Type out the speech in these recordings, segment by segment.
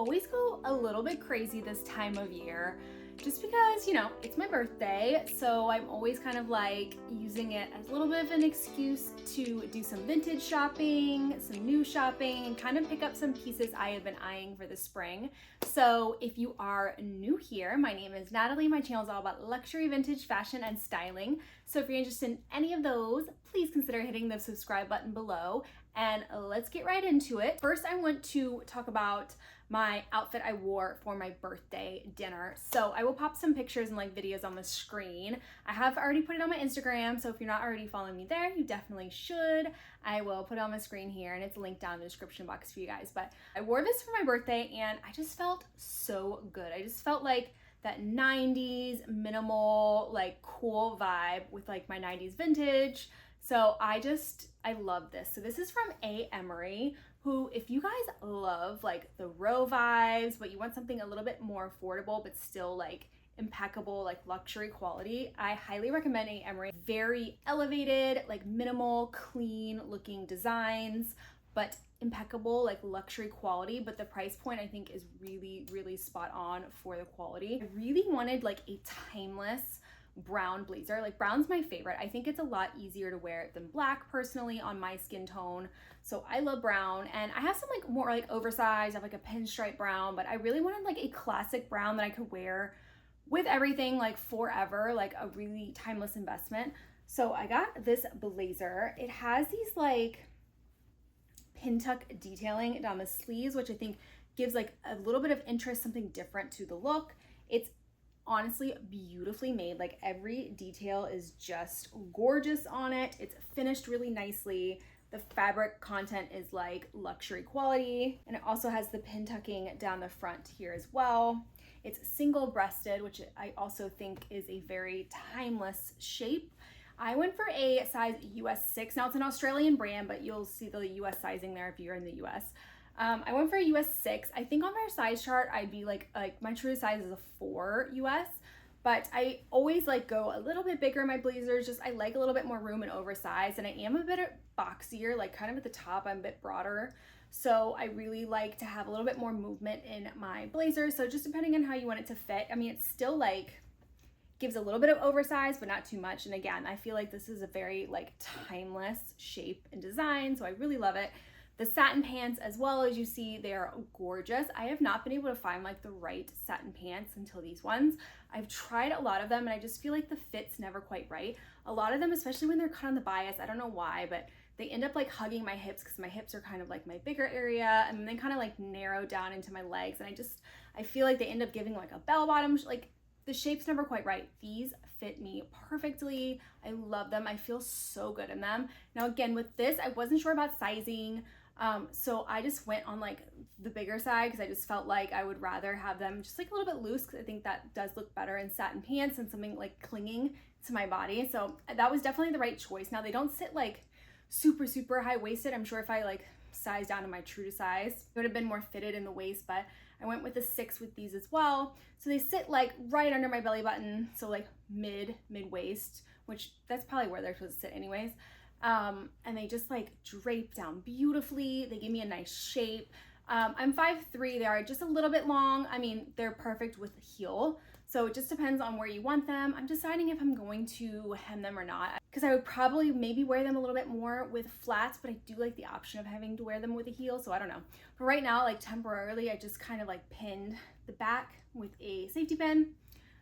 always go a little bit crazy this time of year just because, you know, it's my birthday. So I'm always kind of like using it as a little bit of an excuse to do some vintage shopping, some new shopping, and kind of pick up some pieces I have been eyeing for the spring. So if you are new here, my name is Natalie. My channel is all about luxury, vintage fashion, and styling. So if you're interested in any of those, please consider hitting the subscribe button below. And let's get right into it. First, I want to talk about my outfit I wore for my birthday dinner. So I will pop some pictures and like videos on the screen. I have already put it on my Instagram, so if you're not already following me there, you definitely should. I will put it on the screen here and it's linked down in the description box for you guys. But I wore this for my birthday and I just felt so good. I just felt like that 90s minimal, like cool vibe with like my 90s vintage. So I love this. So this is from A.Emery, who, if you guys love like the row vibes, but you want something a little bit more affordable, but still like impeccable, like luxury quality, I highly recommend A.Emery. Very elevated, like minimal, clean looking designs, but impeccable, like luxury quality. But the price point I think is really, really spot on for the quality. I really wanted like a timeless brown blazer. Like brown's my favorite. I think it's a lot easier to wear than black personally on my skin tone. So I love brown, and I have some like more like oversized, I have like a pinstripe brown, but I really wanted like a classic brown that I could wear with everything like forever, like a really timeless investment. So I got this blazer. It has these like pin tuck detailing down the sleeves, which I think gives like a little bit of interest, something different to the look. It's honestly beautifully made. Like every detail is just gorgeous on it. It's finished really nicely. The fabric content is like luxury quality, and it also has the pin tucking down the front here as well. It's single breasted, which I also think is a very timeless shape. I went for a size US 6. Now it's an Australian brand, but you'll see the US sizing there if you're in the US. I went for a US 6. I think on my size chart, I'd be like my true size is a 4 US, but I always like go a little bit bigger in my blazers. Just I like a little bit more room and oversized, and I am a bit boxier, like kind of at the top, I'm a bit broader. So I really like to have a little bit more movement in my blazers. So just depending on how you want it to fit. I mean, it's still like gives a little bit of oversized, but not too much. And again, I feel like this is a very like timeless shape and design. So I really love it. The satin pants, as well, as you see, they're gorgeous. I have not been able to find like the right satin pants until these ones. I've tried a lot of them and I just feel like the fit's never quite right. A lot of them, especially when they're cut on the bias, I don't know why, but they end up like hugging my hips because my hips are kind of like my bigger area, and then they kind of like narrow down into my legs, and I feel like they end up giving like a bell bottom, like the shape's never quite right. These fit me perfectly. I love them. I feel so good in them. Now again, with this, I wasn't sure about sizing. So I just went on like the bigger side because I just felt like I would rather have them just like a little bit loose, because I think that does look better in satin pants and something like clinging to my body. So that was definitely the right choice. Now they don't sit like super, super high waisted. I'm sure if I like size down to my true to size, it would have been more fitted in the waist, but I went with a 6 with these as well. So they sit like right under my belly button. So like mid waist, which that's probably where they're supposed to sit anyways. And they just like drape down beautifully. They give me a nice shape. I'm 5'3", they are just a little bit long. I mean, they're perfect with heel. So it just depends on where you want them. I'm deciding if I'm going to hem them or not, because I would probably maybe wear them a little bit more with flats, but I do like the option of having to wear them with a heel. So I don't know. But right now, like temporarily, I just kind of like pinned the back with a safety pin.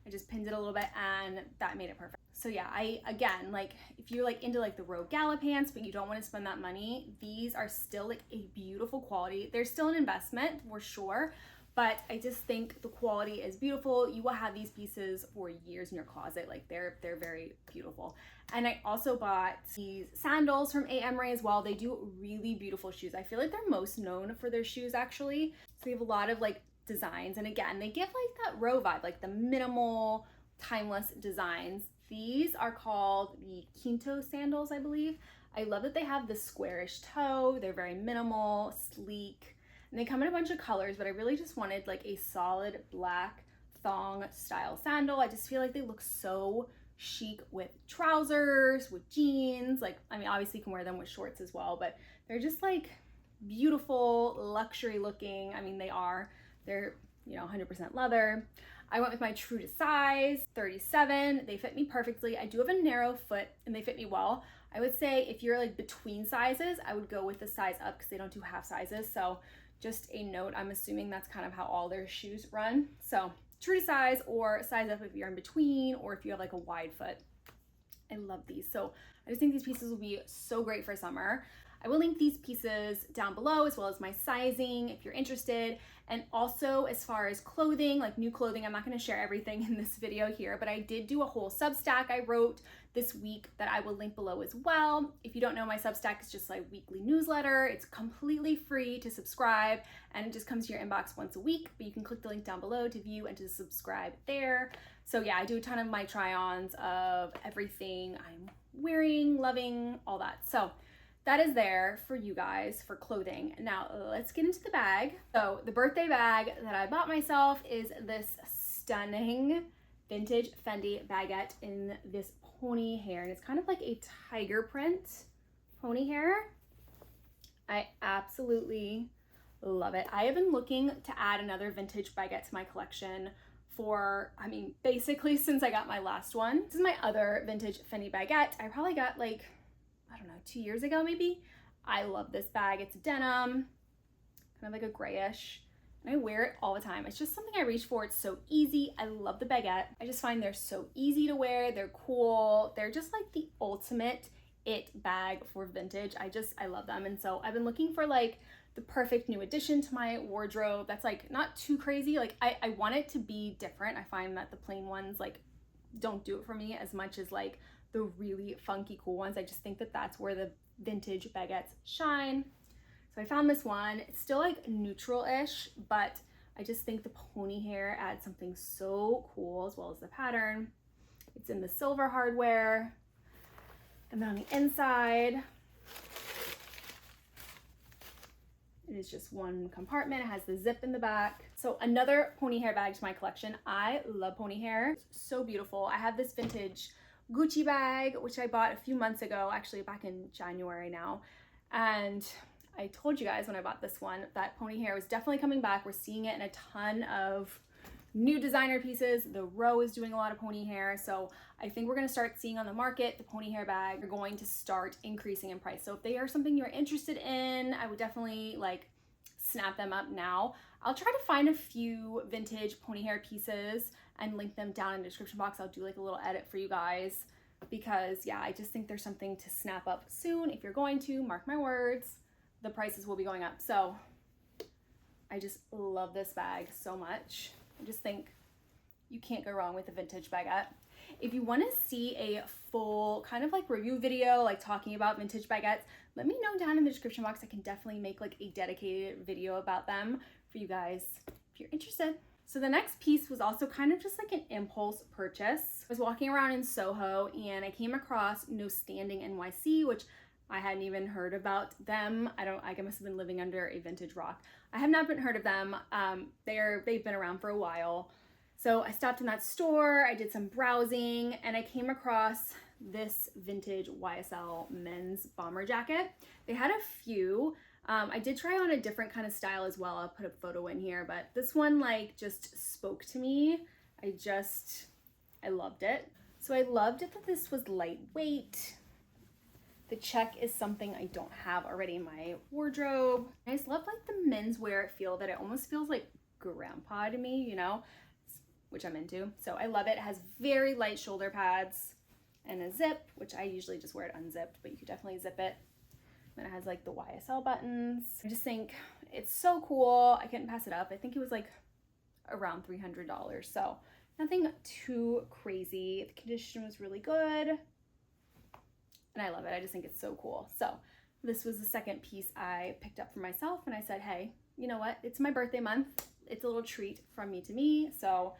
I just pinned it a little bit and that made it perfect. So yeah, again, like if you're like into like the row gala pants, but you don't want to spend that money, these are still like a beautiful quality. They're still an investment for sure, but I just think the quality is beautiful. You will have these pieces for years in your closet. Like they're very beautiful. And I also bought these sandals from A.Emery as well. They do really beautiful shoes. I feel like they're most known for their shoes actually. So they have a lot of like designs, and again, they give like that row vibe, like the minimal timeless designs. These are called the Quinto sandals, I believe. I love that they have the squarish toe. They're very minimal, sleek, and they come in a bunch of colors, but I really just wanted like a solid black thong style sandal. I just feel like they look so chic with trousers, with jeans. Like, I mean, obviously you can wear them with shorts as well, but they're just like beautiful, luxury looking. I mean, they are They're, you know, 100% leather. I went with my true to size, 37. They fit me perfectly. I do have a narrow foot and they fit me well. I would say if you're like between sizes, I would go with the size up because they don't do half sizes. So just a note, I'm assuming that's kind of how all their shoes run. So true to size or size up if you're in between or if you have like a wide foot. I love these. So I just think these pieces will be so great for summer. I will link these pieces down below as well as my sizing if you're interested. And also as far as clothing, like new clothing, I'm not going to share everything in this video here, but I did do a whole Substack I wrote this week that I will link below as well. If you don't know, my Substack is just like weekly newsletter. It's completely free to subscribe and it just comes to your inbox once a week, but you can click the link down below to view and to subscribe there. So yeah, I do a ton of my try-ons of everything I'm wearing, loving, all that. So that is there for you guys for clothing. Now let's get into the bag. So the birthday bag that I bought myself is this stunning vintage Fendi Baguette in this pony hair. And it's kind of like a tiger print pony hair. I absolutely love it. I have been looking to add another vintage baguette to my collection for, I mean, basically since I got my last one. This is my other vintage Fendi Baguette. I probably got like, I don't know, 2 years ago maybe. I love this bag. It's denim, kind of like a grayish, and I wear it all the time. It's just something I reach for. It's so easy. I love the baguette. I just find they're so easy to wear. They're cool. They're just like the ultimate it bag for vintage. I love them. And so I've been looking for like the perfect new addition to my wardrobe that's like not too crazy. Like I want it to be different. I find that the plain ones like don't do it for me as much as like the really funky cool ones. I just think that that's where the vintage baguettes shine. So I found this one. It's still like neutral-ish, but I just think the pony hair adds something so cool as well as the pattern. It's in the silver hardware. And then on the inside, it is just one compartment. It has the zip in the back. So another pony hair bag to my collection. I love pony hair. It's so beautiful. I have this vintage Gucci bag, which I bought a few months ago, actually back in January now. And I told you guys when I bought this one that pony hair was definitely coming back. We're seeing it in a ton of new designer pieces. The Row is doing a lot of pony hair. So I think we're going to start seeing on the market the pony hair bag are going to start increasing in price. So if they are something you're interested in, I would definitely like snap them up now. I'll try to find a few vintage pony hair pieces and link them down in the description box. I'll do like a little edit for you guys because yeah, I just think there's something to snap up soon. If you're going to, mark my words, the prices will be going up. So I just love this bag so much. I just think you can't go wrong with a vintage baguette. If you want to see a full kind of like review video, like talking about vintage baguettes, let me know down in the description box. I can definitely make like a dedicated video about them for you guys if you're interested. So the next piece was also kind of just like an impulse purchase. I was walking around in Soho and I came across No Standing NYC, which I hadn't even heard about them. I must have been living under a vintage rock. I have not heard of them. They've been around for a while. So I stopped in that store, I did some browsing, and I came across this vintage YSL men's bomber jacket. They had a few. I did try on a different kind of style as well. I'll put a photo in here, but this one like just spoke to me. I loved it. So I loved it that this was lightweight. The check is something I don't have already in my wardrobe. I just love like the menswear feel that it almost feels like grandpa to me, you know, which I'm into. So I love it. It has very light shoulder pads and a zip, which I usually just wear it unzipped, but you could definitely zip it. And it has like the YSL buttons. I just think it's so cool. I couldn't pass it up. I think it was like around $300. So nothing too crazy. The condition was really good. And I love it. I just think it's so cool. So this was the second piece I picked up for myself. And I said, hey, you know what? It's my birthday month. It's a little treat from me to me. So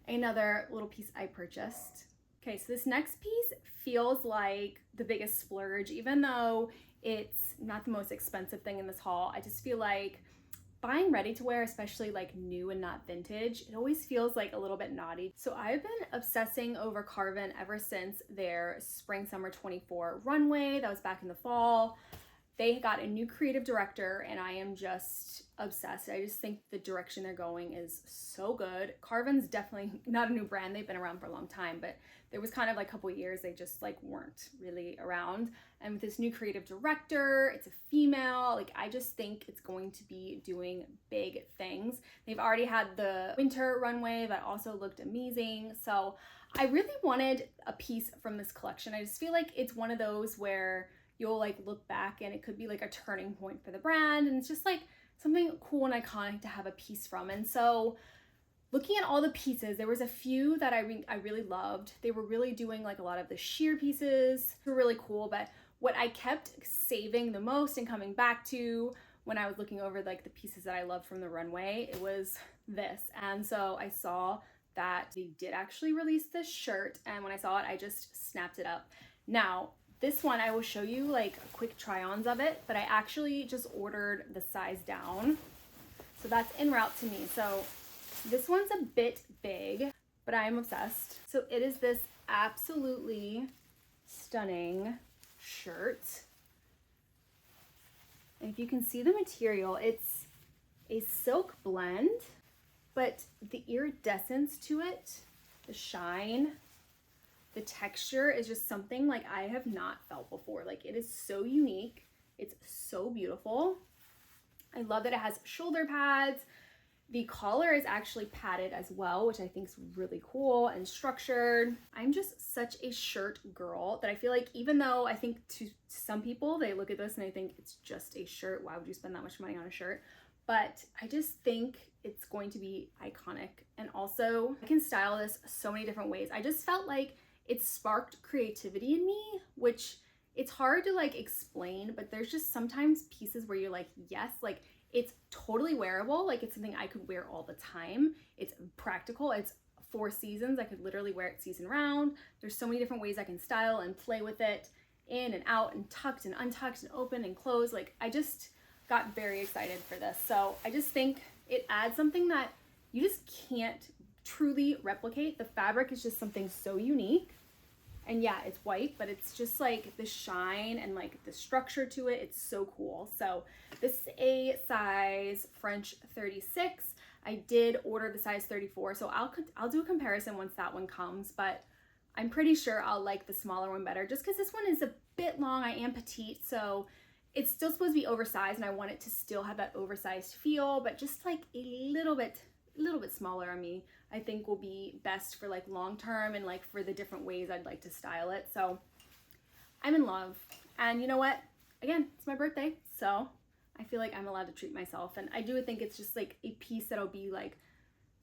another little piece I purchased. Okay, so this next piece feels like the biggest splurge, even though it's not the most expensive thing in this haul. I just feel like buying ready to wear, especially like new and not vintage, it always feels like a little bit naughty. So I've been obsessing over Carven ever since their spring summer 24 runway that was back in the fall. They got a new creative director and I am just obsessed. I just think the direction they're going is so good. Carven's definitely not a new brand. They've been around for a long time, but there was kind of like a couple years they just like weren't really around. And with this new creative director, it's a female, like I just think it's going to be doing big things. They've already had the winter runway that also looked amazing. So I really wanted a piece from this collection. I just feel like it's one of those where you'll like look back and it could be like a turning point for the brand, and it's just like something cool and iconic to have a piece from. And so looking at all the pieces, there was a few that I really loved. They were really doing like a lot of the sheer pieces. They were really cool, but what I kept saving the most and coming back to when I was looking over like the pieces that I loved from the runway, it was this. And so I saw that they did actually release this shirt, and when I saw it, I just snapped it up. Now, this one, I will show you like quick try-ons of it, but I actually just ordered the size down. So that's en route to me. So this one's a bit big, but I am obsessed. So it is this absolutely stunning shirt. And if you can see the material, it's a silk blend, but the iridescence to it, the shine, the texture is just something like I have not felt before. Like it is so unique. It's so beautiful. I love that it has shoulder pads. The collar is actually padded as well, which I think is really cool and structured. I'm just such a shirt girl that I feel like even though I think to some people, they look at this and they think it's just a shirt. Why would you spend that much money on a shirt? But I just think it's going to be iconic. And also I can style this so many different ways. I just felt like it sparked creativity in me, which it's hard to like explain, but there's just sometimes pieces where you're like, yes, like it's totally wearable. Like it's something I could wear all the time. It's practical. It's 4 seasons. I could literally wear it season round. There's so many different ways I can style and play with it, in and out and tucked and untucked and open and closed. Like I just got very excited for this. So I just think it adds something that you just can't truly replicate. The fabric is just something so unique. And yeah, it's white, but it's just like the shine and like the structure to it. It's so cool. So this is a size French 36. I did order the size 34. So I'll do a comparison once that one comes, but I'm pretty sure I'll like the smaller one better just because this one is a bit long. I am petite, so it's still supposed to be oversized and I want it to still have that oversized feel, but just like a little bit smaller on me, I think will be best for like long term and like for the different ways I'd like to style it. So I'm in love. And you know what? Again, it's my birthday, so I feel like I'm allowed to treat myself. And I do think it's just like a piece that'll be like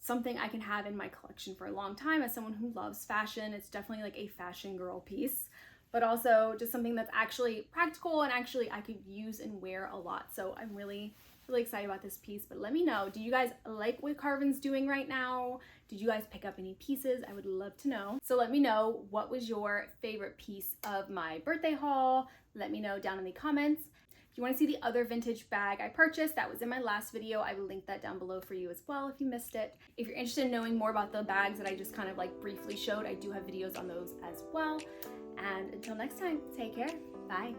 something I can have in my collection for a long time. As someone who loves fashion, it's definitely like a fashion girl piece, but also just something that's actually practical and actually I could use and wear a lot. So I'm really excited about this piece. But let me know, do you guys like what Carven's doing right now? Did you guys pick up any pieces? I would love to know. So let me know, what was your favorite piece of my birthday haul? Let me know down in the comments. If you want to see the other vintage bag I purchased, that was in my last video. I will link that down below for you as well if you missed it. If you're interested in knowing more about the bags that I just kind of like briefly showed, I do have videos on those as well. And until next time, take care. Bye.